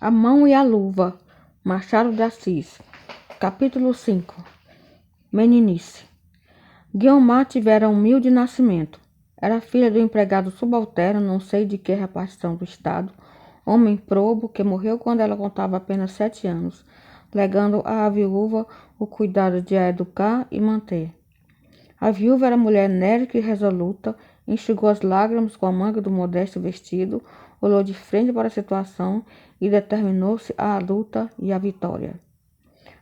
A Mão e a Luva, Machado de Assis. Capítulo 5. Meninice. Guiomar tivera humilde nascimento. Era filha do empregado subalterno, não sei de que repartição do estado, homem probo que morreu quando ela contava apenas 7 anos, legando à viúva o cuidado de a educar e manter. A viúva era mulher enérgica e resoluta, enxugou as lágrimas com a manga do modesto vestido, olhou de frente para a situação e determinou-se à luta e à vitória.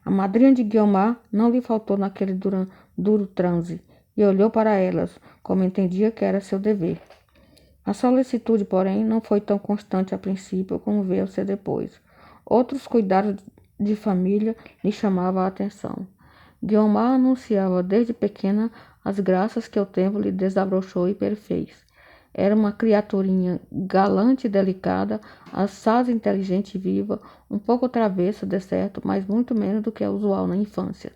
A madrinha de Guiomar não lhe faltou naquele duro transe e olhou para elas, como entendia que era seu dever. A solicitude, porém, não foi tão constante a princípio como veio ser depois. Outros cuidados de família lhe chamavam a atenção. Guiomar anunciava desde pequena as graças que o tempo lhe desabrochou e perfez. Era uma criaturinha galante e delicada, assaz inteligente e viva, um pouco travessa, de certo, mas muito menos do que é usual na infância.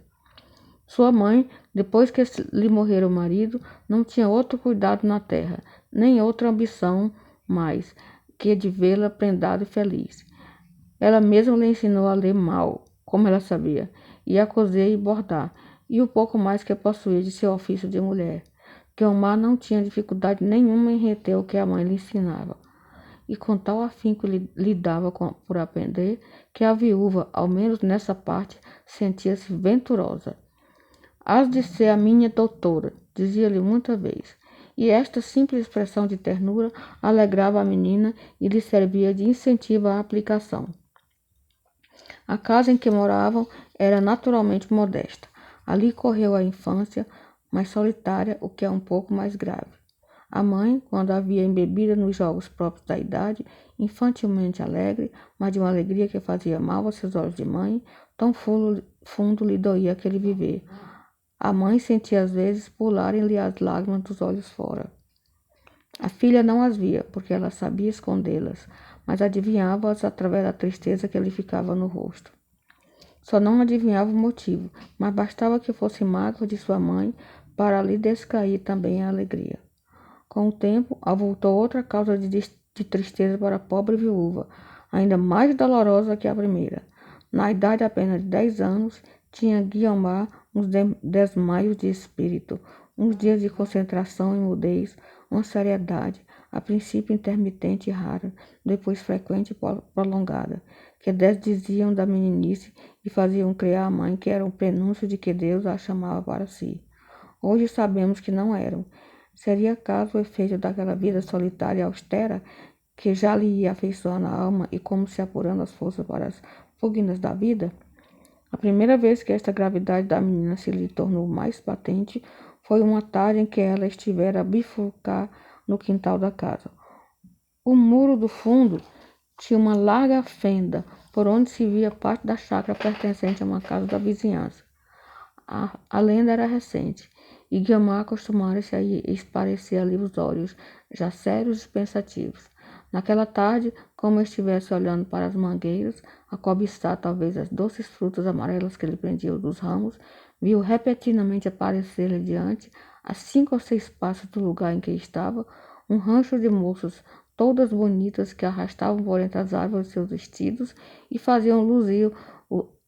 Sua mãe, depois que lhe morrera o marido, não tinha outro cuidado na terra, nem outra ambição mais, que de vê-la prendada e feliz. Ela mesma lhe ensinou a ler mal, como ela sabia, e a cozer e bordar, e o pouco mais que possuía de seu ofício de mulher. Guiomar não tinha dificuldade nenhuma em reter o que a mãe lhe ensinava, e com tal afinco lhe dava por aprender, que a viúva, ao menos nessa parte, sentia-se venturosa. Hás de ser a minha doutora, dizia-lhe muita vez, e esta simples expressão de ternura alegrava a menina e lhe servia de incentivo à aplicação. A casa em que moravam era naturalmente modesta. Ali correu a infância, mais solitária, o que é um pouco mais grave. A mãe, quando a via embebida nos jogos próprios da idade, infantilmente alegre, mas de uma alegria que fazia mal aos seus olhos de mãe, tão fundo lhe doía aquele viver. A mãe sentia às vezes pularem-lhe as lágrimas dos olhos fora. A filha não as via, porque ela sabia escondê-las, mas adivinhava-as através da tristeza que lhe ficava no rosto. Só não adivinhava o motivo, mas bastava que fosse mágoa de sua mãe para lhe descair também a alegria. Com o tempo, avultou outra causa de tristeza para a pobre viúva, ainda mais dolorosa que a primeira. Na idade apenas de 10 anos, tinha Guiomar uns desmaios de espírito, uns dias de concentração e mudez, uma seriedade, a princípio intermitente e rara, depois frequente e prolongada, que desdiziam da meninice e faziam crer à mãe que eram o prenúncio de que Deus a chamava para si. Hoje sabemos que não eram. Seria acaso o efeito daquela vida solitária e austera, que já lhe ia afeiçoando a alma e como se apurando as forças para as pugnas da vida? A primeira vez que esta gravidade da menina se lhe tornou mais patente foi uma tarde em que ela estivera a bifurcar no quintal da casa. O muro do fundo tinha uma larga fenda, por onde se via parte da chácara pertencente a uma casa da vizinhança. A lenda era recente, e Guiomar acostumara-se a esparecer ali os olhos, já sérios e pensativos. Naquela tarde, como estivesse olhando para as mangueiras, a cobiçar talvez as doces frutas amarelas que lhe prendiam dos ramos, viu repentinamente aparecer-lhe diante, a 5 ou 6 passos do lugar em que estava, um rancho de moças, todas bonitas, que arrastavam por entre as árvores seus vestidos e faziam luzir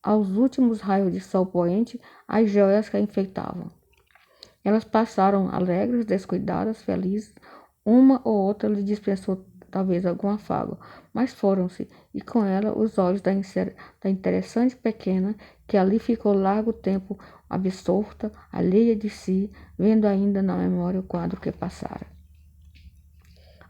aos últimos raios de sol poente as joias que a enfeitavam. Elas passaram alegres, descuidadas, felizes. Uma ou outra lhe dispensou talvez algum afago, mas foram-se, e com ela os olhos da interessante pequena, que ali ficou largo tempo absorta, alheia de si, vendo ainda na memória o quadro que passara.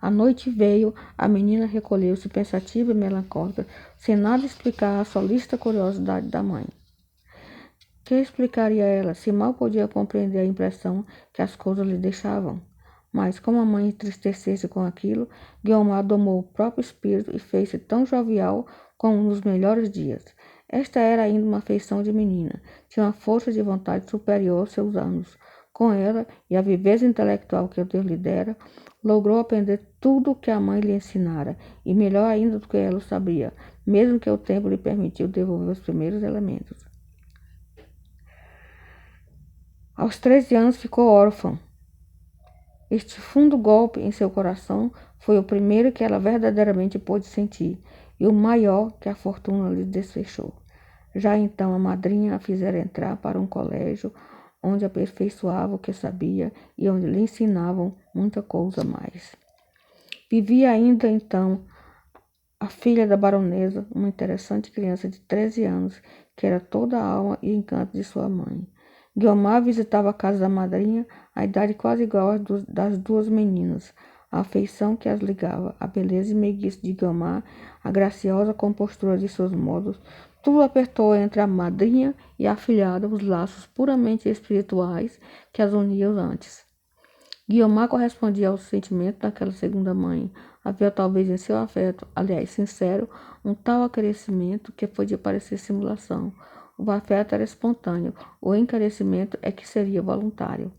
A noite veio, a menina recolheu-se pensativa e melancólica, sem nada explicar à solícita curiosidade da mãe. Que explicaria ela, se mal podia compreender a impressão que as coisas lhe deixavam? Mas, como a mãe entristecesse com aquilo, Guiomar domou o próprio espírito e fez-se tão jovial como nos melhores dias. Esta era ainda uma feição de menina, tinha uma força de vontade superior aos seus anos. Com ela, e a viveza intelectual que Deus lhe dera, logrou aprender tudo o que a mãe lhe ensinara, e melhor ainda do que ela o sabia, mesmo que o tempo lhe permitiu devolver os primeiros elementos. Aos 13 anos ficou órfã Este fundo golpe em seu coração foi o primeiro que ela verdadeiramente pôde sentir, e o maior que a fortuna lhe desfechou. Já então a madrinha a fizera entrar para um colégio, onde aperfeiçoava o que sabia e onde lhe ensinavam muita coisa mais. Vivia ainda então a filha da baronesa, uma interessante criança de 13 anos, que era toda a alma e encanto de sua mãe. Guiomar visitava a casa da madrinha, a idade quase igual às das duas meninas, a afeição que as ligava, a beleza e meiguice de Guiomar, a graciosa compostura de seus modos, tudo apertou entre a madrinha e a afilhada os laços puramente espirituais que as uniam antes. Guiomar correspondia ao sentimento daquela segunda mãe. Havia talvez em seu afeto, aliás sincero, um tal acrescimento que podia parecer simulação. O afeto era espontâneo, o encarecimento é que seria voluntário.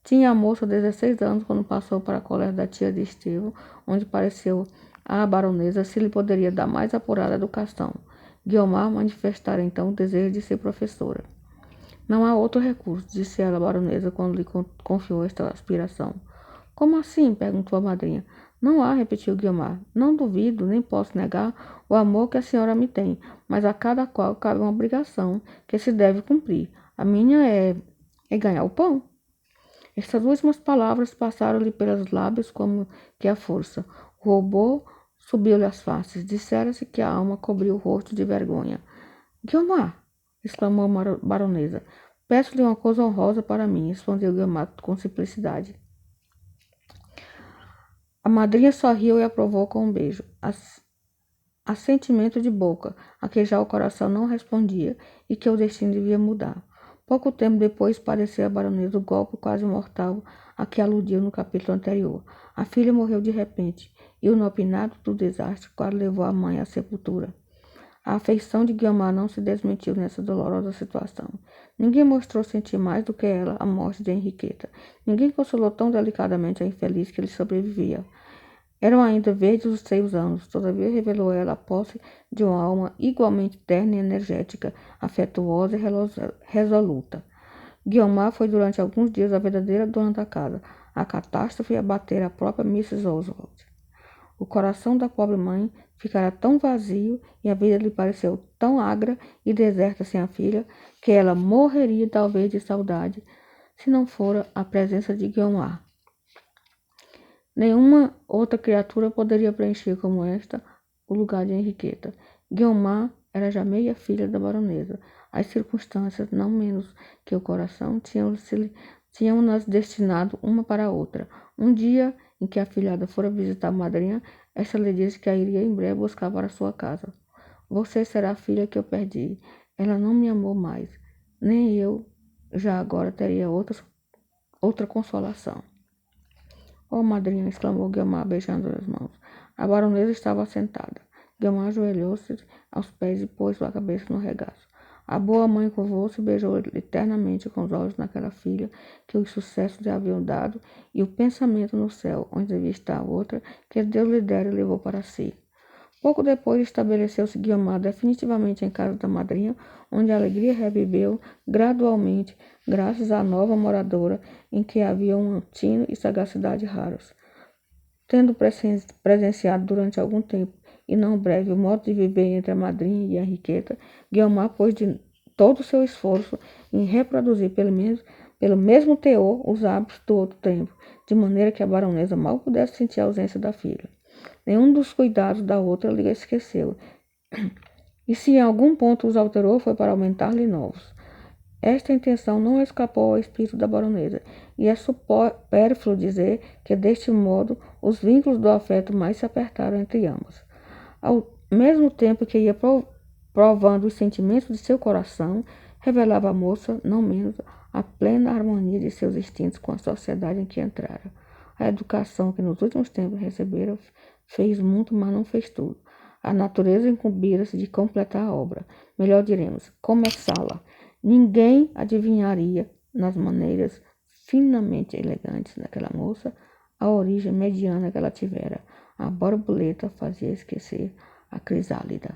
Tinha a moça 16 anos quando passou para a colégio da tia de Estevão, onde pareceu à baronesa se lhe poderia dar mais apurada educação. Guiomar manifestara então o desejo de ser professora. Não há outro recurso, disse ela à baronesa quando lhe confiou esta aspiração. Como assim? Perguntou a madrinha. Não há, repetiu Guiomar. Não duvido, nem posso negar o amor que a senhora me tem, mas a cada qual cabe uma obrigação que se deve cumprir. A minha é ganhar o pão. Estas últimas palavras passaram-lhe pelos lábios como que a força. O rubor subiu-lhe as faces. Dissera-se que a alma cobriu o rosto de vergonha. Guiomar! Exclamou a baronesa. Peço-lhe uma coisa honrosa para mim, respondeu Guiomar com simplicidade. A madrinha sorriu e aprovou com um beijo. Assentimento de boca, a que já o coração não respondia e que o destino devia mudar. Pouco tempo depois pareceu a baronesa o golpe quase mortal a que aludiu no capítulo anterior. A filha morreu de repente, e o inopinado do desastre quase levou a mãe à sepultura. A afeição de Guiomar não se desmentiu nessa dolorosa situação. Ninguém mostrou sentir mais do que ela a morte de Henriqueta. Ninguém consolou tão delicadamente a infeliz que lhe sobrevivia. Eram ainda verdes os 6 anos, todavia revelou ela a posse de uma alma igualmente terna e energética, afetuosa e resoluta. Guiomar foi durante alguns dias a verdadeira dona da casa. A catástrofe abatera a própria Mrs. Oswald. O coração da pobre mãe ficara tão vazio e a vida lhe pareceu tão agra e deserta sem a filha, que ela morreria talvez de saudade, se não fora a presença de Guiomar. Nenhuma outra criatura poderia preencher como esta o lugar de Henriqueta. Guiomar era já meia filha da baronesa. As circunstâncias, não menos que o coração, tinham-nas destinado uma para a outra. Um dia em que a afilhada fora visitar a madrinha, esta lhe disse que a iria em breve buscar para sua casa. Você será a filha que eu perdi. Ela não me amou mais. Nem eu já agora teria outra consolação. Oh, madrinha, exclamou Guiomar, beijando as mãos. A baronesa estava sentada. Guiomar ajoelhou-se aos pés e pôs sua cabeça no regaço. A boa mãe curvou-se e beijou eternamente com os olhos naquela filha que os sucessos lhe haviam dado e o pensamento no céu, onde devia estar a outra, que Deus lhe dera e levou para si. Pouco depois estabeleceu-se Guiomar definitivamente em casa da madrinha, onde a alegria reviveu gradualmente, graças à nova moradora, em que havia um tino e sagacidade raros. Tendo presenciado durante algum tempo, e não breve, o modo de viver entre a madrinha e a Henriqueta, Guiomar pôs de todo o seu esforço em reproduzir, pelo mesmo teor, os hábitos do outro tempo, de maneira que a baronesa mal pudesse sentir a ausência da filha. Nenhum dos cuidados da outra lhe esqueceu, e se em algum ponto os alterou, foi para aumentar-lhe novos. Esta intenção não escapou ao espírito da baronesa, e é supérfluo dizer que, deste modo, os vínculos do afeto mais se apertaram entre ambas. Ao mesmo tempo que ia provando os sentimentos de seu coração, revelava a moça, não menos, a plena harmonia de seus instintos com a sociedade em que entrara. A educação que nos últimos tempos recebera fez muito, mas não fez tudo. A natureza incumbira-se de completar a obra, melhor diremos, começá-la. Ninguém adivinharia, nas maneiras finamente elegantes daquela moça, a origem mediana que ela tivera. A borboleta fazia esquecer a crisálida.